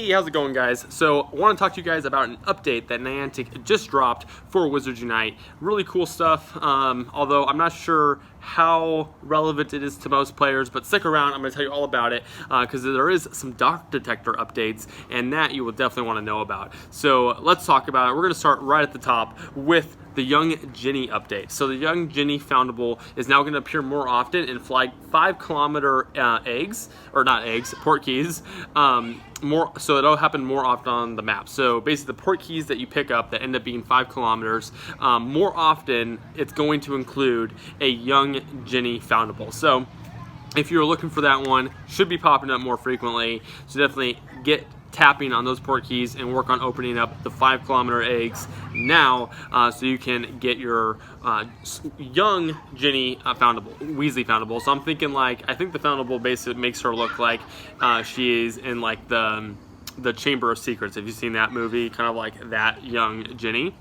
Hey, how's it going, guys? So I want to talk to you guys about an update that Niantic just dropped for Wizards Unite. Really cool stuff, although I'm not sure how relevant it is to most players, but stick around, I'm going to tell you all about it, because there is some Dark Detector updates, and that you will definitely want to know about. So let's talk about it. We're going to start right at the top with the Young Ginny update. So the Young Ginny Foundable is now going to appear more often and fly 5-kilometer port keys. So it'll happen more often on the map. So basically the port keys that you pick up that end up being 5 kilometers, more often it's going to include a Young Ginny Foundable. So if you're looking for that one, should be popping up more frequently. So definitely get tapping on those port keys and work on opening up the 5-kilometer eggs now, so you can get your Young Ginny Weasley Foundable. So I'm thinking, like, I think the Foundable basically makes her look like she is in like the Chamber of Secrets. Have you seen that movie? Kind of like that Young Ginny.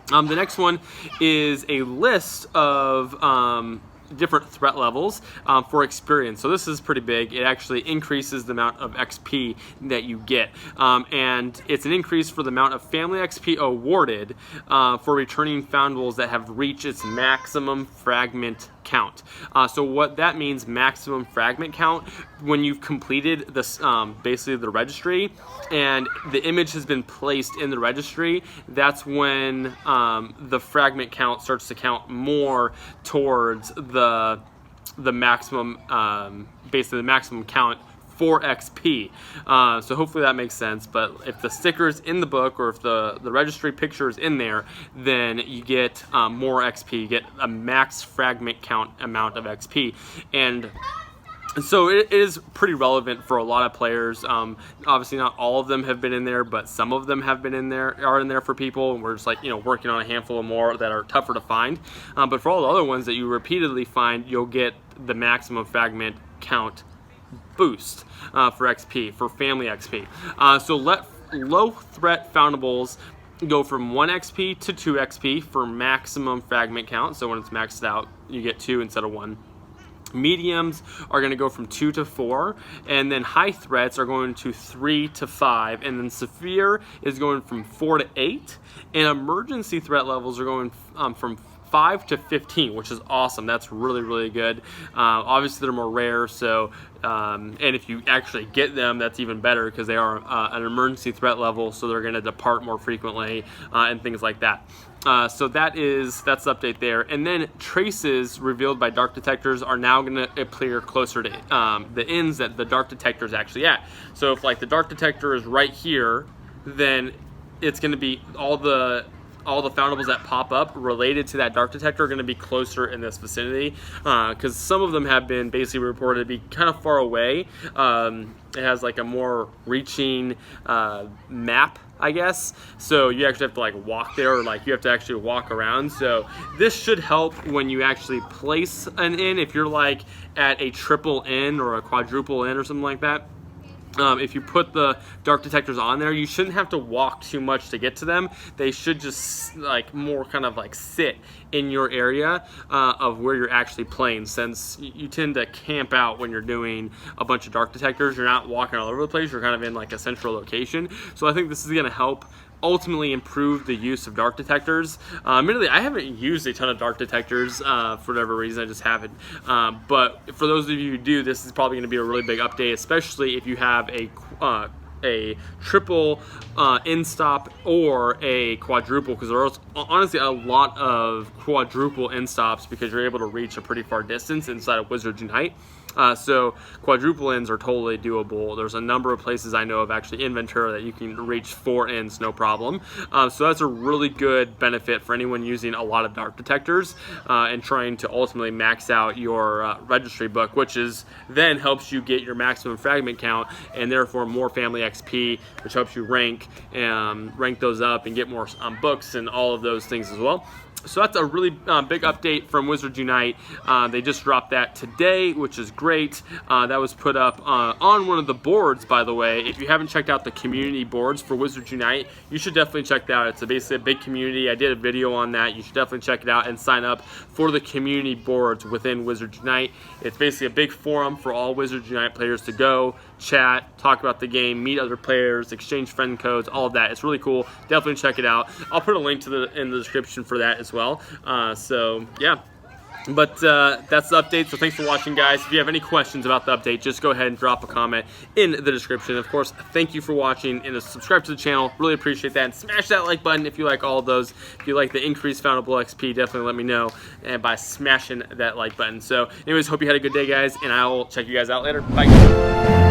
The next one is a list of different threat levels for experience. So this is pretty big. It actually increases the amount of XP that you get, and it's an increase for the amount of family XP awarded for returning foundables that have reached its maximum fragment count. So what that means, maximum fragment count, when you've completed this, basically the registry, and the image has been placed in the registry, that's when the fragment count starts to count more towards the maximum, basically the maximum count for XP. So hopefully that makes sense. But if the sticker's in the book, or if the registry picture is in there, then you get more XP. You get a max fragment count amount of XP. And so it is pretty relevant for a lot of players. Obviously not all of them have been in there, but some of them have been in there, are in there for people. And we're just, like, working on a handful of more that are tougher to find. But for all the other ones that you repeatedly find, you'll get the maximum fragment count boost for XP, for family XP. So let low threat foundables go from 1 XP to 2 XP for maximum fragment count. So when it's maxed out, you get 2 instead of 1. Mediums are going to go from 2 to 4, and then high threats are going to 3 to 5, and then severe is going from 4 to 8, and emergency threat levels are going from 5 to 15, which is awesome. That's really, really good. Obviously, they're more rare, so and if you actually get them, that's even better, because they are an emergency threat level, so they're going to depart more frequently and things like that. So that's the update there. And then traces revealed by Dark Detectors are now going to appear closer to the ends that the Dark Detector is actually at. So if, like, the Dark Detector is right here, then it's going to be all the foundables that pop up related to that Dark Detector are going to be closer in this vicinity, because some of them have been basically reported to be kind of far away. It has like a more reaching map, I guess, so you actually have to, like, walk there, or like you have to actually walk around. So this should help when you actually place an inn, if you're like at a triple inn or a quadruple inn or something like that. If you put the Dark Detectors on there, you shouldn't have to walk too much to get to them. They should just, like, more kind of like sit in your area of where you're actually playing, since you tend to camp out when you're doing a bunch of Dark Detectors. You're not walking all over the place. You're kind of in like a central location. So I think this is going to help ultimately improve the use of Dark Detectors. Admittedly, I haven't used a ton of Dark Detectors for whatever reason. I just haven't. But for those of you who do, this is probably going to be a really big update, especially if you have a triple end stop or a quadruple, because there are honestly a lot of quadruple end stops, because you're able to reach a pretty far distance inside of Wizards Unite. So quadruple ends are totally doable. There's a number of places I know of actually in Ventura that you can reach 4 ends no problem. So that's a really good benefit for anyone using a lot of Dark Detectors and trying to ultimately max out your registry book, which is then helps you get your maximum fragment count and therefore more family XP, which helps you rank those up and get more books and all of those things as well. So that's a really big update from Wizards Unite. They just dropped that today, which is great. That was put up on one of the boards, by the way. If you haven't checked out the community boards for Wizards Unite, you should definitely check that out. It's basically a big community. I did a video on that. You should definitely check it out and sign up for the community boards within Wizards Unite. It's basically a big forum for all Wizards Unite players to go, chat, talk about the game, meet other players, exchange friend codes, all of that. It's really cool. Definitely check it out. I'll put a link to in the description for that as well. So yeah. But that's the update, so thanks for watching, guys. If you have any questions about the update, just go ahead and drop a comment in the description. Of course, thank you for watching, and subscribe to the channel. Really appreciate that. And smash that like button if you like all of those. If you like the increased Foundable XP, definitely let me know and by smashing that like button. So anyways, hope you had a good day, guys, and I will check you guys out later. Bye.